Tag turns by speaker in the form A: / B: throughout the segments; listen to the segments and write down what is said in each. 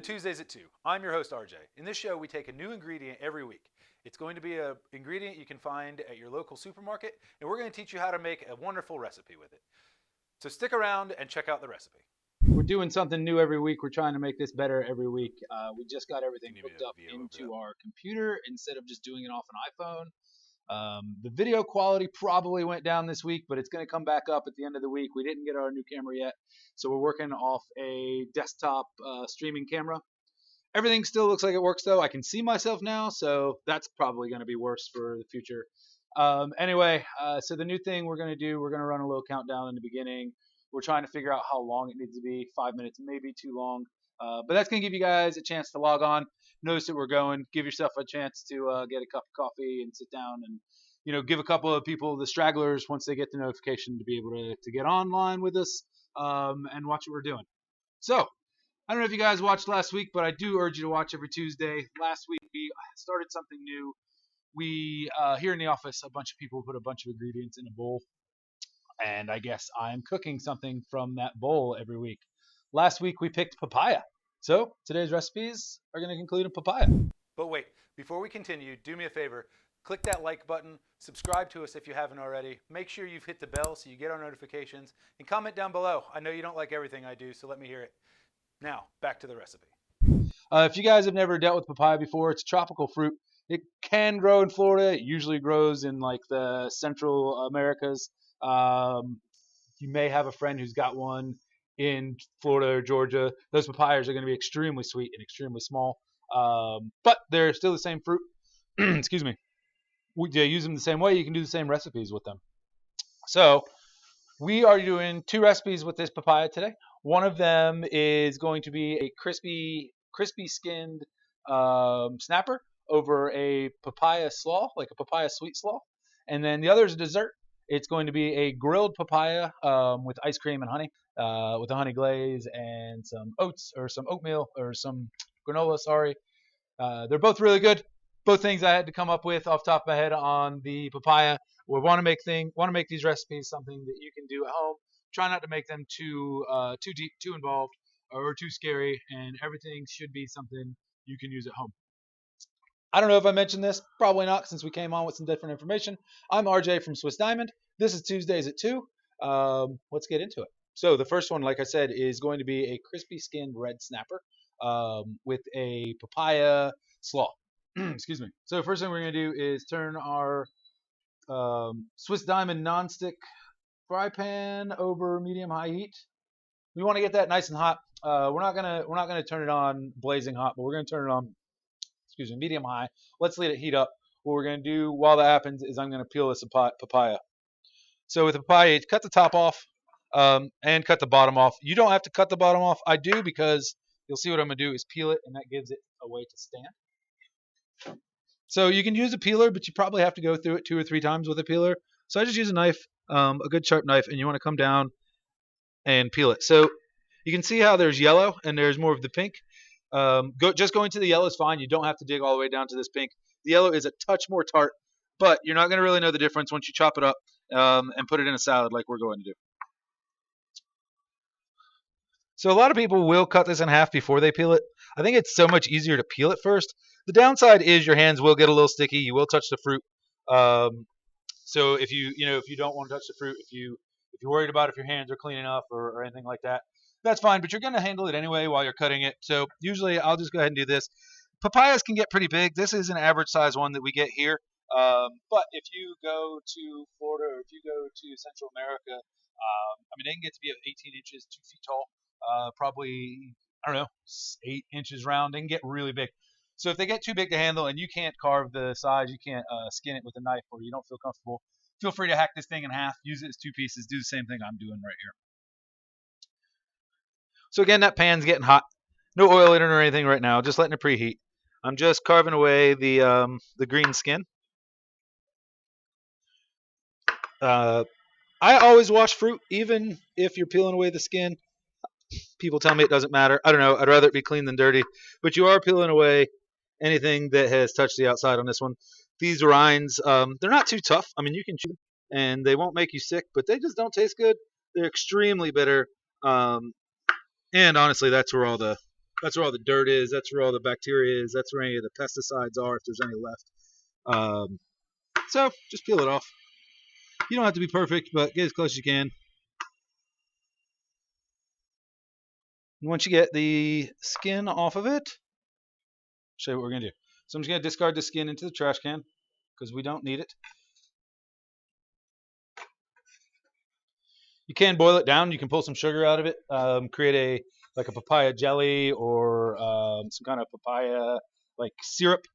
A: to Tuesdays at 2. I'm your host, RJ. In this show, we take a new ingredient every week. It's going to be an ingredient you can find at your local supermarket, and we're going to teach you how to make a wonderful recipe with it. So stick around and check out the recipe.
B: We're doing something new every week. We're trying to make this better every week. We just got everything hooked up into our computer instead of just doing it off an iPhone. The video quality probably went down this week, but it's going to come back up at the end of the week. We didn't get our new camera yet, so we're working off a desktop streaming camera. Everything still looks like it works, though. I can see myself now, so that's probably going to be worse for the future. Anyway, so the new thing we're going to do, we're going to run a little countdown in the beginning. We're trying to figure out how long it needs to be. 5 minutes, maybe too long. But that's going to give you guys a chance to log on, notice that we're going, give yourself a chance to get a cup of coffee and sit down and, give a couple of people, the stragglers, once they get the notification, to be able to get online with us and watch what we're doing. So, I don't know if you guys watched last week, but I do urge you to watch every Tuesday. Last week, we started something new. We, here in the office, a bunch of people put a bunch of ingredients in a bowl. And I guess I'm cooking something from that bowl every week. Last week, we picked papaya. So today's recipes are going to include a papaya.
A: But wait, before we continue, do me a favor. Click that like button, subscribe to us if you haven't already. Make sure you've hit the bell so you get our notifications. And comment down below. I know you don't like everything I do, so let me hear it. Now, back to the recipe.
B: If you guys have never dealt with papaya before, it's a tropical fruit. It can grow in Florida. It usually grows in like the Central Americas. You may have a friend who's got one in Florida or Georgia. Those papayas are going to be extremely sweet and extremely small. But they're still the same fruit. Excuse me. We use them the same way. You can do the same recipes with them. So we are doing 2 recipes with this papaya today. One of them is going to be a crispy skinned snapper over a papaya slaw, like a papaya sweet slaw. And then the other is a dessert. It's going to be a grilled papaya with ice cream and honey, with a honey glaze and some oats or some oatmeal or some granola, sorry. They're both really good. Both things I had to come up with off the top of my head on the papaya. We want to make these recipes something that you can do at home. Try not to make them too deep, too involved, or too scary, and everything should be something you can use at home. I don't know if I mentioned this, probably not, since we came on with some different information. I'm RJ from Swiss Diamond. This is Tuesdays at 2. Let's get into it. So the first one, like I said, is going to be a crispy skinned red snapper with a papaya slaw. Excuse me. So first thing we're going to do is turn our Swiss Diamond Nonstick fry pan over medium-high heat. We want to get that nice and hot. We're not gonna turn it on blazing hot, but we're gonna turn it on, medium high. Let's let it heat up. What we're gonna do while that happens is I'm gonna peel this papaya. So with the papaya, cut the top off and cut the bottom off. You don't have to cut the bottom off. I do because you'll see what I'm gonna do is peel it, and that gives it a way to stand. So you can use a peeler, but you probably have to go through it 2 or 3 times with a peeler. So I just use a knife, a good sharp knife, and you want to come down and peel it. So you can see how there's yellow and there's more of the pink. Just going to the yellow is fine. You don't have to dig all the way down to this pink. The yellow is a touch more tart, but you're not going to really know the difference once you chop it up and put it in a salad like we're going to do. So a lot of people will cut this in half before they peel it. I think it's so much easier to peel it first. The downside is your hands will get a little sticky. You will touch the fruit. So if you don't want to touch the fruit, if you're worried about if your hands are clean enough or anything like that, that's fine. But you're going to handle it anyway while you're cutting it. So usually I'll just go ahead and do this. Papayas can get pretty big. This is an average size one that we get here. But if you go to Florida or if you go to Central America, they can get to be 18 inches, 2 feet tall. Probably, 8 inches round. They can get really big. So if they get too big to handle and you can't carve the size, you can't skin it with a knife, or you don't feel comfortable, feel free to hack this thing in half, use it as 2 pieces, do the same thing I'm doing right here. So again, that pan's getting hot. No oil in it or anything right now, just letting it preheat. I'm just carving away the green skin. I always wash fruit, even if you're peeling away the skin. People tell me it doesn't matter. I don't know. I'd rather it be clean than dirty. But you are peeling away anything that has touched the outside on this one. These rinds, they're not too tough. You can chew them, and they won't make you sick, but they just don't taste good. They're extremely bitter. And honestly, that's where all the That's where all the dirt is. That's where all the bacteria is. That's where any of the pesticides are, if there's any left. So just peel it off. You don't have to be perfect, but get as close as you can. Once you get the skin off of it, I'll show you what we're going to do. So I'm just going to discard the skin into the trash can because we don't need it. You can boil it down. You can pull some sugar out of it, create a papaya jelly or some kind of papaya like syrup.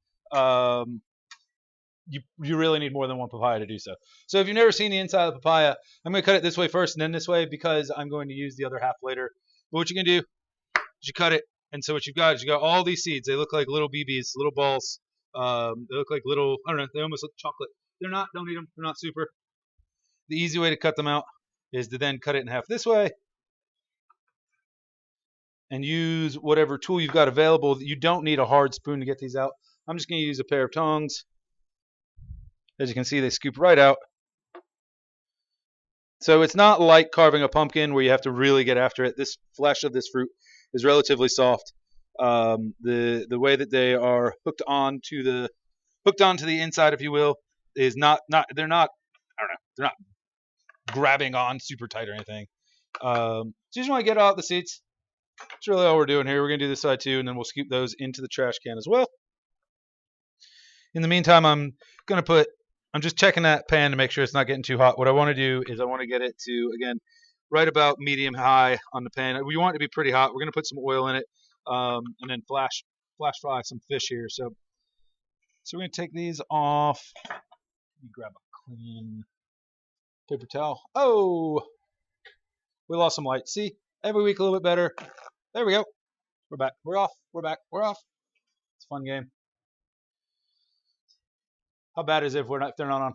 B: You really need more than one papaya to do so. So if you've never seen the inside of the papaya, I'm going to cut it this way first and then this way because I'm going to use the other half later. But what you can do is you cut it, and so what you've got is you got all these seeds. They look like little BBs, little balls. They look like little, I don't know, they almost look chocolate. They're not, don't eat them. They're not super. The easy way to cut them out is to then cut it in half this way and use whatever tool you've got available. You don't need a hard spoon to get these out. I'm just going to use a pair of tongs. As you can see, they scoop right out. So it's not like carving a pumpkin where you have to really get after it. This flesh of this fruit is relatively soft. The way that they are hooked onto the inside, if you will, is not they're not, I don't know, they're not grabbing on super tight or anything. So you just want to get out the seeds. That's really all we're doing here. We're going to do this side too, and then we'll scoop those into the trash can as well. In the meantime, I'm just checking that pan to make sure it's not getting too hot. What I want to do is I want to get it to, again, right about medium high on the pan. We want it to be pretty hot. We're going to put some oil in it and then flash fry some fish here. So we're going to take these off. Let me grab a clean paper towel. Oh, we lost some light. See, every week a little bit better. There we go. We're back. We're off. We're back. We're off. It's a fun game. How bad is it if they're not on?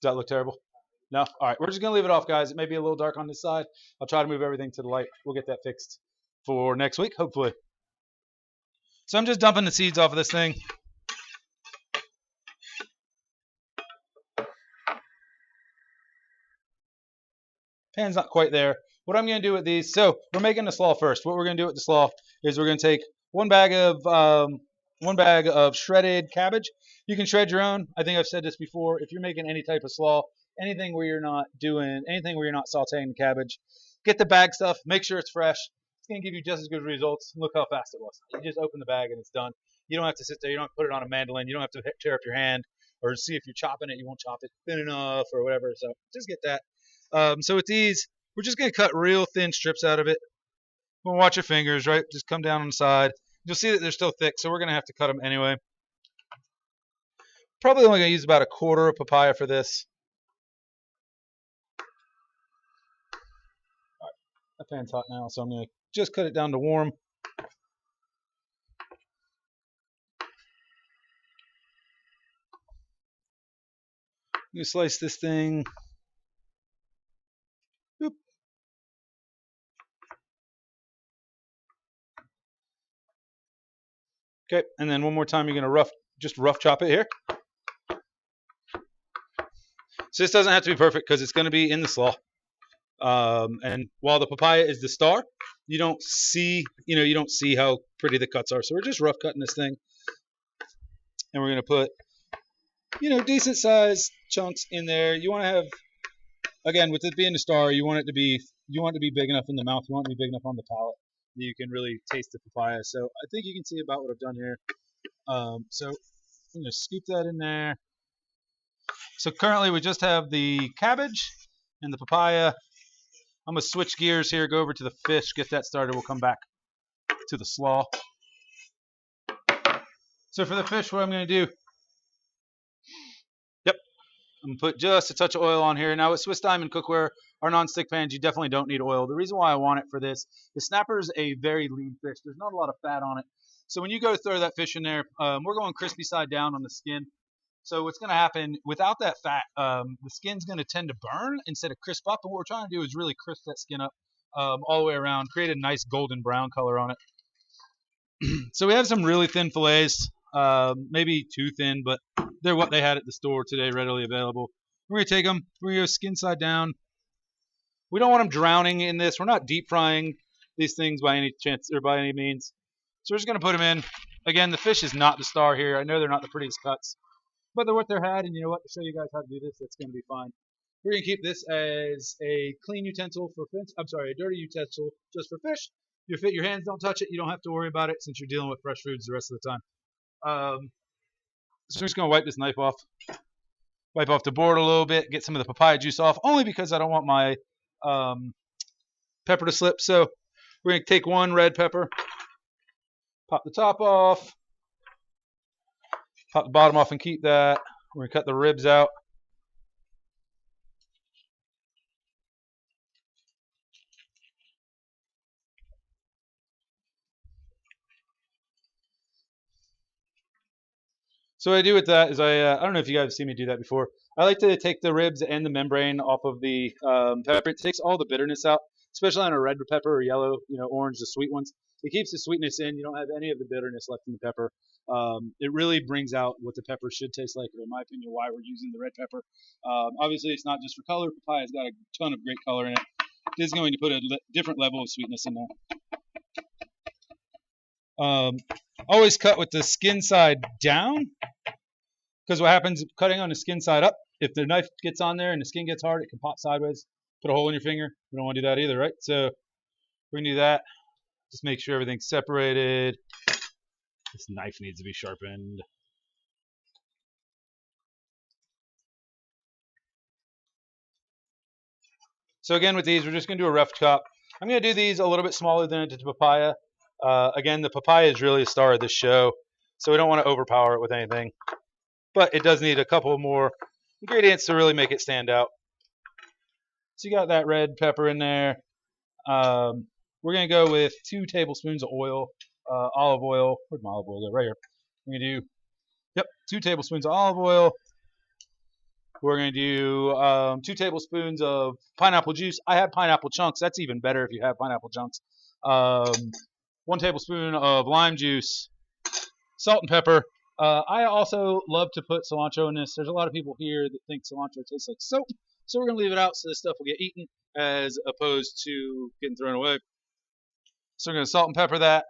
B: Does that look terrible? No? All right. We're just going to leave it off, guys. It may be a little dark on this side. I'll try to move everything to the light. We'll get that fixed for next week, hopefully. So I'm just dumping the seeds off of this thing. Pan's not quite there. What I'm going to do with these, so we're making the slaw first. What we're going to do with the slaw is we're going to take one bag of shredded cabbage. You can shred your own. I think I've said this before. If you're making any type of slaw, anything where you're not sauteing the cabbage, get the bag stuff. Make sure it's fresh. It's going to give you just as good results. Look how fast it was. You just open the bag and it's done. You don't have to sit there. You don't have to put it on a mandolin. You don't have to tear up your hand or see if you're chopping it. You won't chop it thin enough or whatever. So just get that. So with these, we're just going to cut real thin strips out of it. We'll watch your fingers, right? Just come down on the side. You'll see that they're still thick, so we're going to have to cut them anyway. Probably only going to use about a quarter of papaya for this. All right, that pan's hot now, so I'm going to just cut it down to warm. You slice this thing. Boop. Okay, and then one more time, you're going to rough chop it here. So this doesn't have to be perfect because it's going to be in the slaw. And while the papaya is the star, you don't see how pretty the cuts are. So we're just rough cutting this thing, and we're going to put, decent sized chunks in there. You want to have, again, with it being the star, you want it to be big enough in the mouth. You want it to be big enough on the palate that you can really taste the papaya. So I think you can see about what I've done here. So I'm going to scoop that in there. So currently we just have the cabbage and the papaya. I'm going to switch gears here, go over to the fish, get that started. We'll come back to the slaw. So for the fish, what I'm going to do, I'm going to put just a touch of oil on here. Now with Swiss Diamond cookware, our non-stick pans, you definitely don't need oil. The reason why I want it for this, the snapper is a very lean fish. There's not a lot of fat on it. So when you go throw that fish in there, we're going crispy side down on the skin. So what's going to happen, without that fat, the skin's going to tend to burn instead of crisp up. And what we're trying to do is really crisp that skin up all the way around, create a nice golden brown color on it. So we have some really thin fillets, maybe too thin, but they're what they had at the store today, readily available. We're going to take them, we're going to go skin side down. We don't want them drowning in this. We're not deep frying these things by any chance or by any means. So we're just gonna put them in. Again, the fish is not the star here. I know they're not the prettiest cuts, but they're what they're had. And you know what? To show you guys how to do this, that's gonna be fine. We're gonna keep this as a clean utensil for fish. I'm sorry, a dirty utensil just for fish. Your hands don't touch it. You don't have to worry about it since you're dealing with fresh foods the rest of the time. So I'm just gonna wipe this knife off. Wipe off the board a little bit, get some of the papaya juice off, only because I don't want my pepper to slip. So we're going to take one red pepper, pop the top off, pop the bottom off and keep that. We're going to cut the ribs out. So what I do with that is I don't know if you guys have seen me do that before. I like to take the ribs and the membrane off of the pepper. It takes all the bitterness out, especially on a red pepper or yellow, orange, the sweet ones. It keeps the sweetness in. You don't have any of the bitterness left in the pepper. It really brings out what the pepper should taste like, or in my opinion, why we're using the red pepper. Obviously, it's not just for color. Papaya's got a ton of great color in it. This is going to put a different level of sweetness in there. Always cut with the skin side down, because what happens cutting on the skin side up, if the knife gets on there and the skin gets hard, it can pop sideways, put a hole in your finger. We don't want to do that either, right? So we're gonna do that. Just make sure everything's separated. This knife needs to be sharpened. So again, with these, we're just gonna do a rough chop. I'm gonna do these a little bit smaller than I did the papaya. Again, the papaya is really a star of this show, so we don't want to overpower it with anything. But it does need a couple more ingredients to really make it stand out. So you got that red pepper in there. We're going to go with 2 tablespoons of oil, olive oil. Where'd my olive oil go? Right here. We're going to do, 2 tablespoons of olive oil. We're going to do 2 tablespoons of pineapple juice. I have pineapple chunks. That's even better if you have pineapple chunks. 1 tablespoon of lime juice, salt and pepper. I also love to put cilantro in this. There's a lot of people here that think cilantro tastes like soap, so we're going to leave it out so this stuff will get eaten as opposed to getting thrown away. So we're going to salt and pepper that.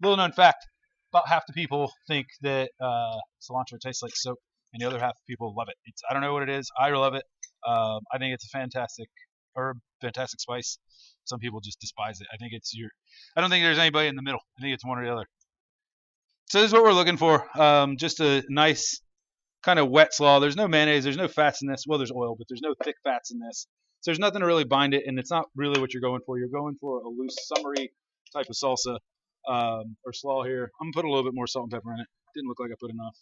B: Little known fact, about half the people think that cilantro tastes like soap, and the other half of people love it. I don't know what it is. I love it. I think it's a fantastic herb, fantastic spice. Some people just despise it. I don't think there's anybody in the middle. I think it's one or the other. So this is what we're looking for. Just a nice kind of wet slaw. There's no mayonnaise. There's no fats in this. Well, there's oil, but there's no thick fats in this. So there's nothing to really bind it, and it's not really what you're going for. You're going for a loose, summery type of salsa or slaw here. I'm going to put a little bit more salt and pepper in it. Didn't look like I put enough.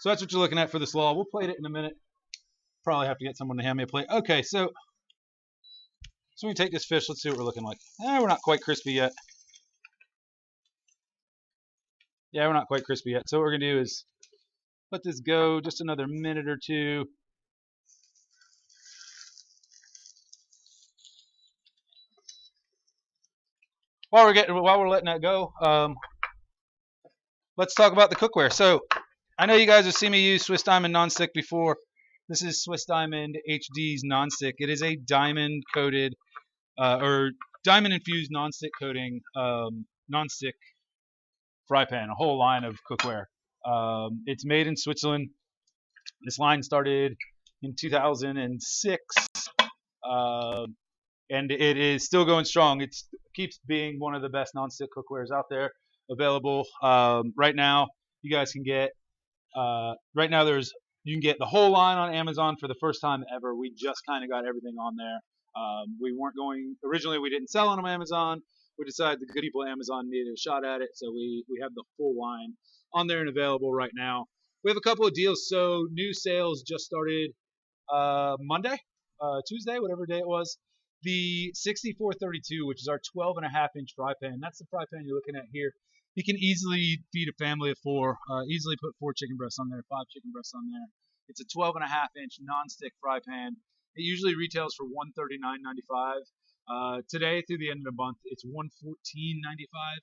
B: So that's what you're looking at for the slaw. We'll plate it in a minute. Probably have to get someone to hand me a plate. Okay, so we take this fish. Let's see what we're looking like. We're not quite crispy yet. Yeah, we're not quite crispy yet. So what we're going to do is let this go just another minute or two. While we're letting that go, let's talk about the cookware. So I know you guys have seen me use Swiss Diamond Nonstick before. This is Swiss Diamond HD's Nonstick. It is a diamond coated or diamond infused nonstick coating nonstick fry pan, a whole line of cookware. It's made in Switzerland. This line started in 2006, and it is still going strong. It keeps being one of the best nonstick cookwares out there available. Right now, you guys can get you can get the whole line on Amazon for the first time ever. We just kind of got everything on there. Originally we didn't sell on Amazon. We decided the good people at Amazon needed a shot at it, so we have the full line on there and available right now. We have a couple of deals. So new sales just started Monday, Tuesday, whatever day it was. The 6432, which is our 12.5-inch fry pan. That's the fry pan you're looking at here. You can easily feed a family of 4. Easily put 4 chicken breasts on there, 5 chicken breasts on there. It's a 12.5-inch non-stick fry pan. It usually retails for $139.95. Today through the end of the month, it's $114.95.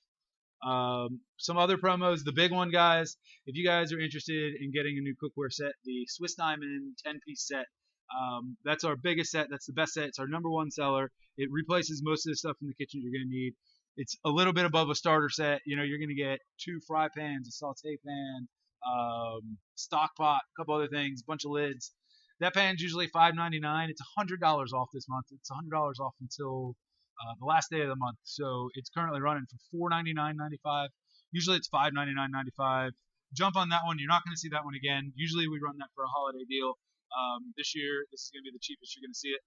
B: Some other promos. The big one, guys. If you guys are interested in getting a new cookware set, the Swiss Diamond 10-piece set. That's our biggest set. That's the best set. It's our #1 seller. It replaces most of the stuff in the kitchen you're going to need. It's a little bit above a starter set. You know, you're going to get 2 fry pans, a saute pan, stock pot, a couple other things, a bunch of lids. That pan's usually $5.99. It's $100 off this month. It's $100 off until the last day of the month. So it's currently running for $499.95. Usually it's $599.95. Jump on that one. You're not going to see that one again. Usually we run that for a holiday deal. This year, this is going to be the cheapest you're going to see it.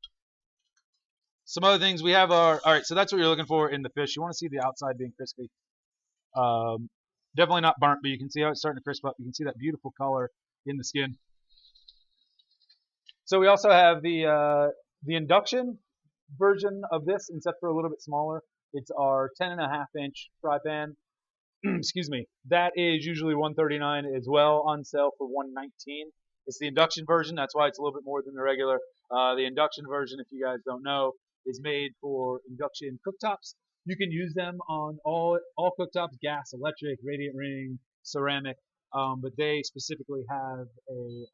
B: Some other things we have are, all right, so that's what you're looking for in the fish. You want to see the outside being crispy. Definitely not burnt, but you can see how it's starting to crisp up. You can see that beautiful color in the skin. So we also have the induction version of this, except for a little bit smaller. It's our 10.5-inch fry pan. Excuse me. That is usually $139 as well, on sale for $119. It's the induction version. That's why it's a little bit more than the regular. The induction version, if you guys don't know, is made for induction cooktops. You can use them on all cooktops: gas, electric, radiant ring, ceramic. But they specifically have a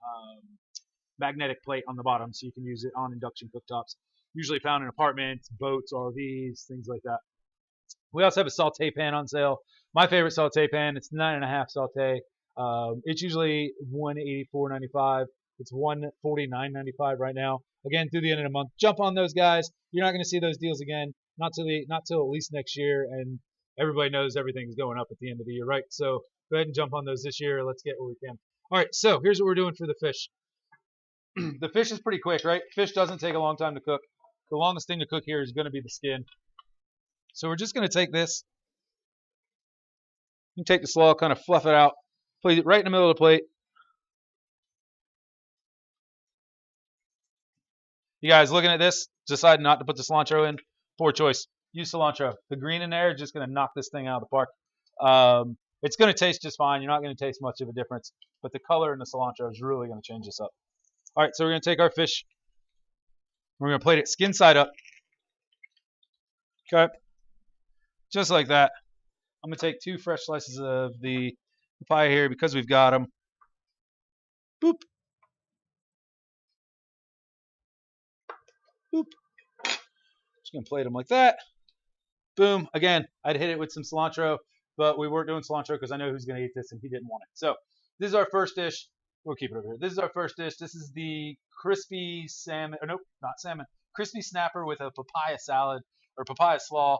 B: magnetic plate on the bottom, so you can use it on induction cooktops. Usually found in apartments, boats, RVs, things like that. We also have a saute pan on sale. My favorite saute pan. It's 9.5 saute. It's usually $184.95. It's $149.95 right now. Again, through the end of the month, jump on those guys. You're not going to see those deals again, not till at least next year. And everybody knows everything's going up at the end of the year, right? So go ahead and jump on those this year. Let's get what we can. All right, so here's what we're doing for the fish. The fish is pretty quick, right? Fish doesn't take a long time to cook. The longest thing to cook here is going to be the skin. So we're just going to take this. You can take the slaw, kind of fluff it out, place it right in the middle of the plate. You guys looking at this, decide not to put the cilantro in. Poor choice. Use cilantro. The green in there is just going to knock this thing out of the park. It's going to taste just fine. You're not going to taste much of a difference, but the color in the cilantro is really going to change this up. All right, so we're going to take our fish. We're going to plate it skin side up. Okay. Just like that. I'm going to take 2 fresh slices of the papaya here because we've got them. Boop. Boop. Just going to plate them like that. Boom. Again, I'd hit it with some cilantro, but we weren't doing cilantro because I know who's going to eat this and he didn't want it. So this is our first dish. We'll keep it over here. This is our first dish. This is the crispy salmon, or nope, not salmon, crispy snapper with a papaya salad or papaya slaw.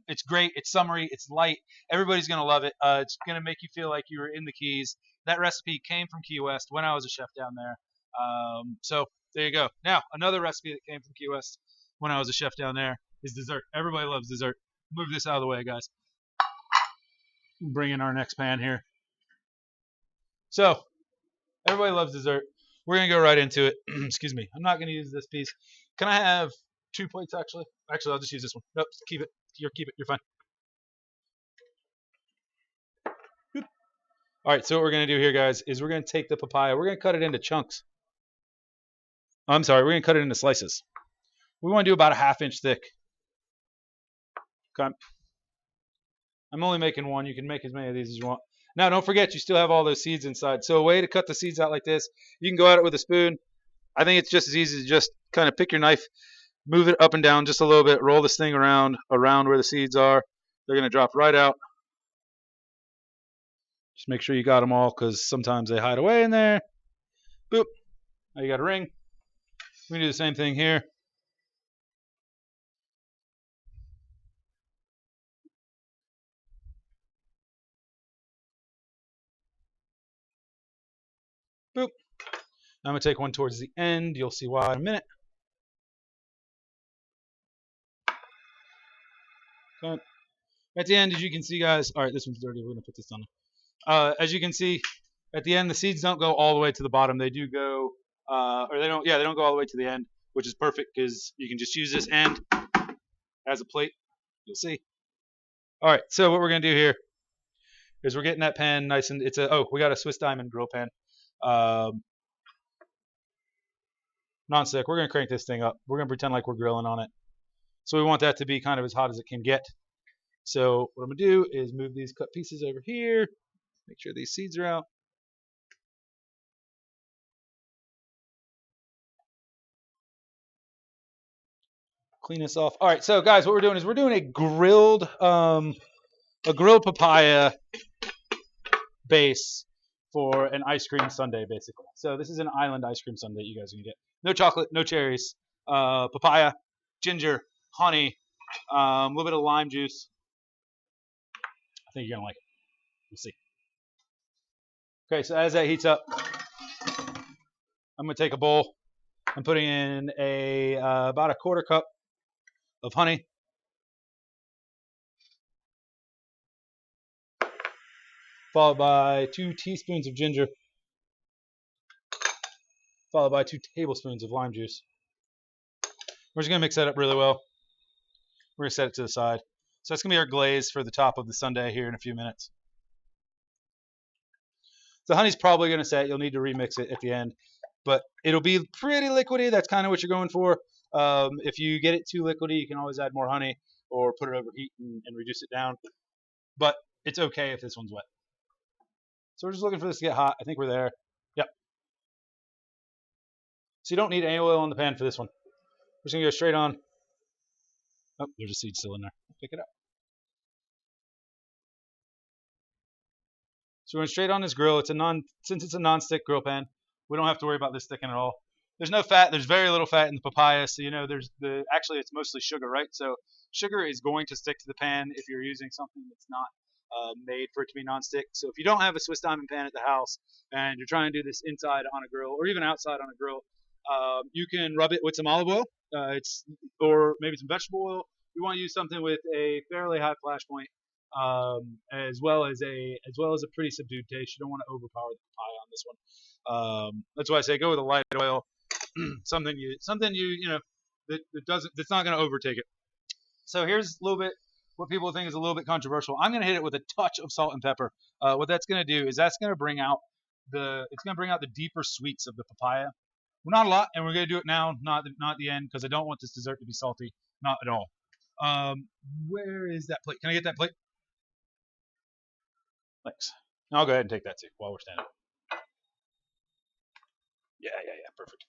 B: It's great. It's summery. It's light. Everybody's going to love it. It's going to make you feel like you were in the Keys. That recipe came from Key West when I was a chef down there. So there you go. Now, another recipe that came from Key West when I was a chef down there is dessert. Everybody loves dessert. Move this out of the way, guys. Bring in our next pan here. So, everybody loves dessert. We're going to go right into it. Excuse me. I'm not going to use this piece. Can I have 2 plates, actually? Actually, I'll just use this one. Nope, keep it. Keep it. You're fine. Boop. All right, so what we're going to do here, guys, is we're going to take the papaya. We're going to cut it into chunks. I'm sorry. We're going to cut it into slices. We want to do about a 1/2 inch thick. Okay. I'm only making one. You can make as many of these as you want. Now, don't forget, you still have all those seeds inside. So a way to cut the seeds out like this, you can go at it with a spoon. I think it's just as easy to just kind of pick your knife, move it up and down just a little bit, roll this thing around where the seeds are. They're going to drop right out. Just make sure you got them all because sometimes they hide away in there. Boop. Now you got a ring. We can do the same thing here. Boop. I'm going to take one towards the end. You'll see why in a minute. Okay. At the end, as you can see, guys. All right, this one's dirty. We're going to put this on. As you can see, at the end, the seeds don't go all the way to the bottom. They do go, or they don't. Yeah, they don't go all the way to the end, which is perfect because you can just use this end as a plate. You'll see. All right. So what we're going to do here is we're getting that pan nice and we got a Swiss Diamond grill pan. Nonstick. We're going to crank this thing up. We're going to pretend like we're grilling on it. So we want that to be kind of as hot as it can get. So what I'm gonna do is move these cut pieces over here. Make sure these seeds are out. Clean this off. All right, so guys, what we're doing is we're doing a grilled papaya base for an ice cream sundae, basically. So this is an island ice cream sundae you guys are gonna get. No chocolate, no cherries, papaya, ginger, honey, a little bit of lime juice. I think you're gonna like it. We'll see. Okay, so as that heats up, I'm gonna take a bowl. I'm putting in about a quarter cup of honey, followed by 2 teaspoons of ginger, followed by 2 tablespoons of lime juice. We're just gonna mix that up really well. We're gonna set it to the side. So that's gonna be our glaze for the top of the sundae here in a few minutes. The honey's probably gonna set. You'll need to remix it at the end, but it'll be pretty liquidy. That's kind of what you're going for. If you get it too liquidy, you can always add more honey or put it over heat and reduce it down. But it's okay if this one's wet. So we're just looking for this to get hot. I think we're there. Yep. So you don't need any oil in the pan for this one. We're just gonna go straight on. Oh, there's a seed still in there. Pick it up. So we're going straight on this grill. Since it's a non-stick grill pan, we don't have to worry about this sticking at all. There's no fat. There's very little fat in the papaya, so actually it's mostly sugar, right? So sugar is going to stick to the pan if you're using something that's not made for it to be non-stick. So if you don't have a Swiss diamond pan at the house and you're trying to do this inside on a grill or even outside on a grill, you can rub it with some olive oil, or maybe some vegetable oil. You want to use something with a fairly high flash point, as well as a pretty subdued taste. You don't want to overpower the papaya on this one. That's why I say go with a light oil, something that's not going to overtake it. So here's a little bit what people think is a little bit controversial. I'm going to hit it with a touch of salt and pepper. What that's going to do is that's going to bring out the deeper sweets of the papaya. Well, not a lot, and we're going to do it now, not at the end, because I don't want this dessert to be salty, not at all. Where is that plate? Can I get that plate? Thanks. I'll go ahead and take that too while we're standing. Yeah. Perfect.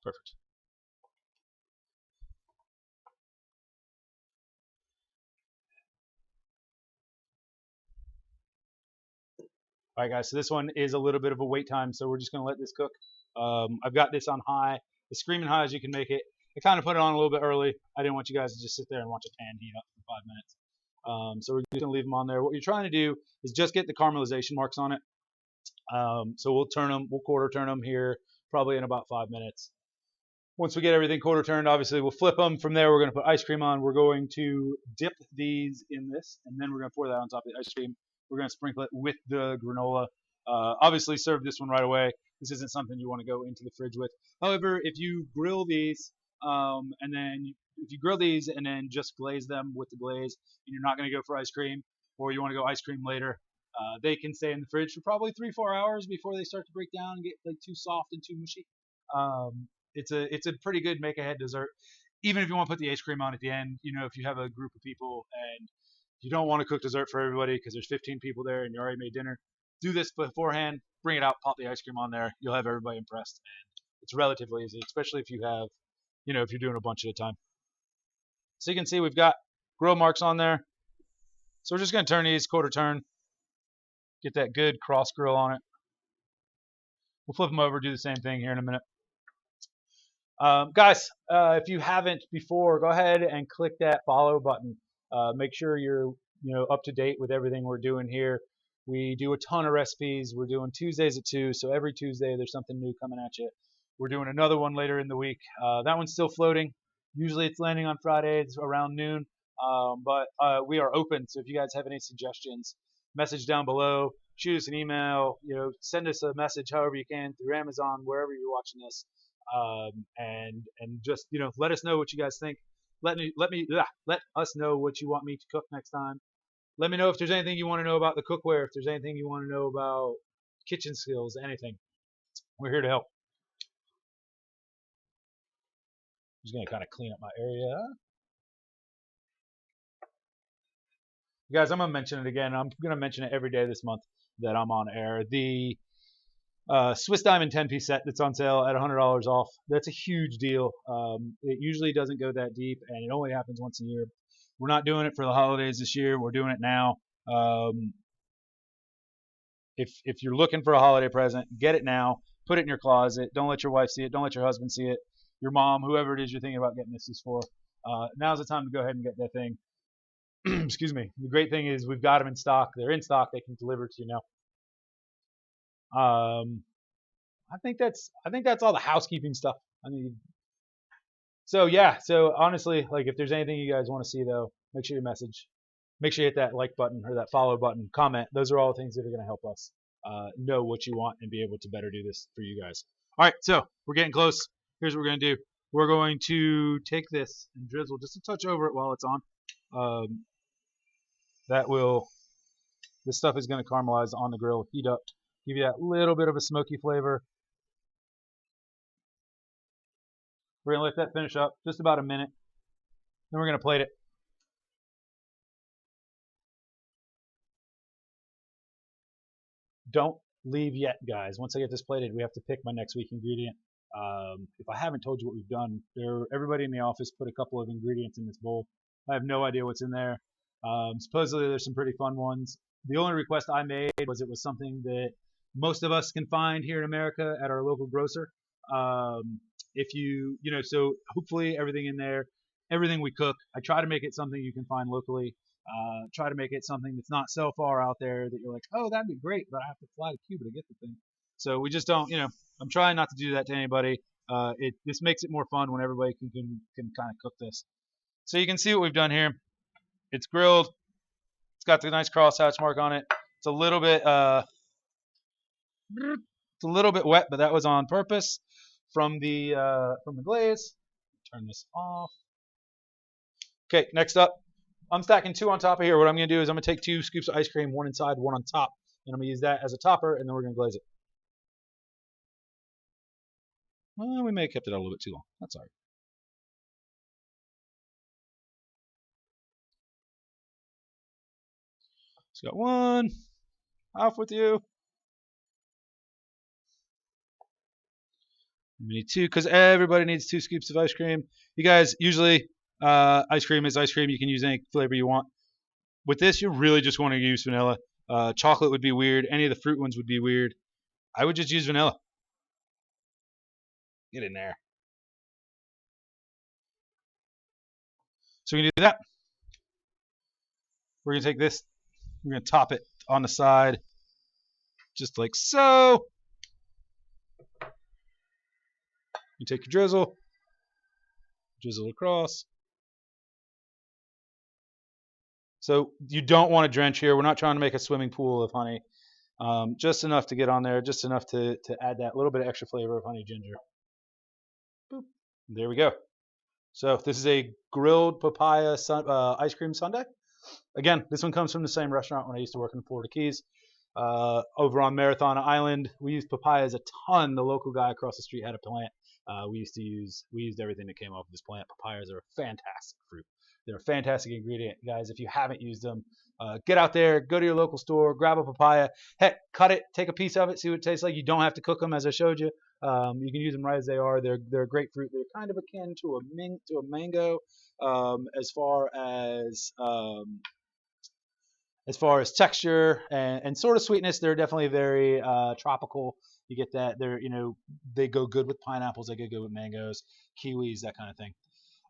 B: Perfect. All right, guys. So this one is a little bit of a wait time, so we're just going to let this cook. I've got this on high, as screaming high as you can make it. I kind of put it on a little bit early. I didn't want you guys to just sit there and watch a pan heat up for 5 minutes. So we're just going to leave them on there. What you're trying to do is just get the caramelization marks on it. So we'll quarter turn them here probably in about 5 minutes. Once we get everything quarter turned, obviously we'll flip them. From there, we're going to put ice cream on. We're going to dip these in this, and then we're going to pour that on top of the ice cream. We're going to sprinkle it with the granola. Obviously, serve this one right away. This isn't something you want to go into the fridge with. However, if you grill these, if you grill these and then just glaze them with the glaze, and you're not going to go for ice cream, or you want to go ice cream later, they can stay in the fridge for probably 3-4 hours before they start to break down and get like too soft and too mushy. It's a pretty good make ahead dessert. Even if you want to put the ice cream on at the end, if you have a group of people and you don't want to cook dessert for everybody because there's 15 people there and you already made dinner, do this beforehand, bring it out, pop the ice cream on there. You'll have everybody impressed, and it's relatively easy, especially if you have, if you're doing a bunch at a time. So you can see we've got grill marks on there. So we're just going to turn these quarter turn, get that good cross grill on it. We'll flip them over, do the same thing here in a minute. Guys, if you haven't before, go ahead and click that follow button. Make sure you're up to date with everything we're doing here. We do a ton of recipes. We're doing Tuesdays at 2, so every Tuesday there's something new coming at you. We're doing another one later in the week. That one's still floating. Usually it's landing on Fridays around noon, but we are open. So if you guys have any suggestions, message down below. Shoot us an email. Send us a message however you can through Amazon, wherever you're watching this. And just let us know what you guys think. Let us know what you want me to cook next time. Let me know if there's anything you want to know about the cookware, if there's anything you want to know about kitchen skills, anything. We're here to help. I'm just gonna kind of clean up my area. Guys, I'm gonna mention it again. I'm gonna mention it every day this month that I'm on air. The Swiss Diamond 10-piece set that's on sale at $100 off. That's a huge deal. It usually doesn't go that deep, and it only happens once a year. We're not doing it for the holidays this year. We're doing it now. If you're looking for a holiday present, get it now. Put it in your closet. Don't let your wife see it. Don't let your husband see it. Your mom, whoever it is you're thinking about getting this for. Now's the time to go ahead and get that thing. Excuse me. The great thing is we've got them in stock. They're in stock. They can deliver to you now. I think that's all the housekeeping stuff I need. So yeah. So honestly, like if there's anything you guys want to see though, make sure you message. Make sure you hit that like button or that follow button. Comment. Those are all things that are going to help us know what you want and be able to better do this for you guys. All right. So we're getting close. Here's what we're going to do. We're going to take this and drizzle just a touch over it while it's on. This stuff is going to caramelize on the grill, heat up, give you that little bit of a smoky flavor. We're going to let that finish up just about a minute. Then we're going to plate it. Don't leave yet, guys. Once I get this plated, we have to pick my next week ingredient. If I haven't told you what we've done, everybody in the office put a couple of ingredients in this bowl. I have no idea what's in there. Supposedly there's some pretty fun ones. The only request I made was it was something that most of us can find here in America at our local grocer. If so hopefully everything in there, everything we cook, I try to make it something you can find locally. Try to make it something that's not so far out there that you're like, oh, that'd be great, but I have to fly to Cuba to get the thing. So we just don't, I'm trying not to do that to anybody. This makes it more fun when everybody can kind of cook this. So you can see what we've done here. It's grilled. It's got the nice crosshatch mark on it. It's a little bit wet, but that was on purpose from the glaze. Turn this off. Okay, next up, I'm stacking 2 on top of here. What I'm going to do is I'm going to take 2 scoops of ice cream, 1 inside, 1 on top, and I'm going to use that as a topper, and then we're going to glaze it. Well, we may have kept it out a little bit too long. That's all right. So got 1. Off with you. We need 2 because everybody needs 2 scoops of ice cream. You guys, usually ice cream is ice cream. You can use any flavor you want. With this, you really just want to use vanilla. Chocolate would be weird. Any of the fruit ones would be weird. I would just use vanilla. Get in there. So we can do that. We're going to take this. We're going to top it on the side. Just like so. You take your drizzle across. So you don't want to drench here. We're not trying to make a swimming pool of honey. Just enough to get on there, just enough to add that little bit of extra flavor of honey ginger. Boop. There we go. So this is a grilled papaya ice cream sundae. Again, this one comes from the same restaurant when I used to work in the Florida Keys. Over on Marathon Island, we used papayas a ton. The local guy across the street had a plant. We used everything that came off of this plant. Papayas are a fantastic fruit. They're a fantastic ingredient, guys. If you haven't used them, get out there, go to your local store, grab a papaya. Heck, cut it, take a piece of it, see what it tastes like. You don't have to cook them, as I showed you. You can use them right as they are. They're a great fruit. They're kind of akin to a mango, as far as texture and sort of sweetness. They're definitely very tropical. You get that. They go good with pineapples. They go good with mangoes, kiwis, that kind of thing.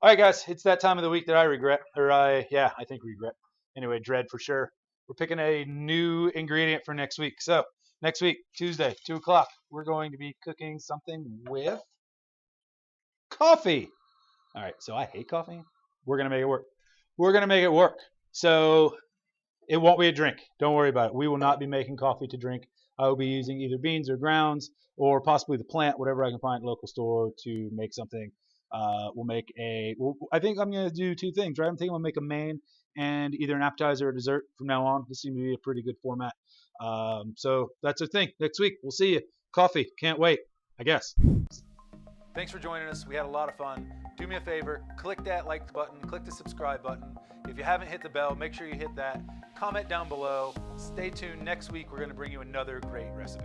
B: All right, guys, it's that time of the week that I regret, I think regret. Anyway, dread for sure. We're picking a new ingredient for next week. So next week, Tuesday, 2 o'clock, we're going to be cooking something with coffee. All right, so I hate coffee. We're going to make it work. So it won't be a drink. Don't worry about it. We will not be making coffee to drink. I will be using either beans or grounds or possibly the plant, whatever I can find at a local store to make something. I think I'm going to do 2 things, right? I'm thinking I'll make a main and either an appetizer or dessert from now on. This seems to be a pretty good format. So that's the thing. Next week, we'll see you. Coffee. Can't wait, I guess.
A: Thanks for joining us. We had a lot of fun. do me a favor, click that like button, click the subscribe button. If you haven't hit the bell, make sure you hit that. Comment down below. Stay tuned. Next week, we're going to bring you another great recipe.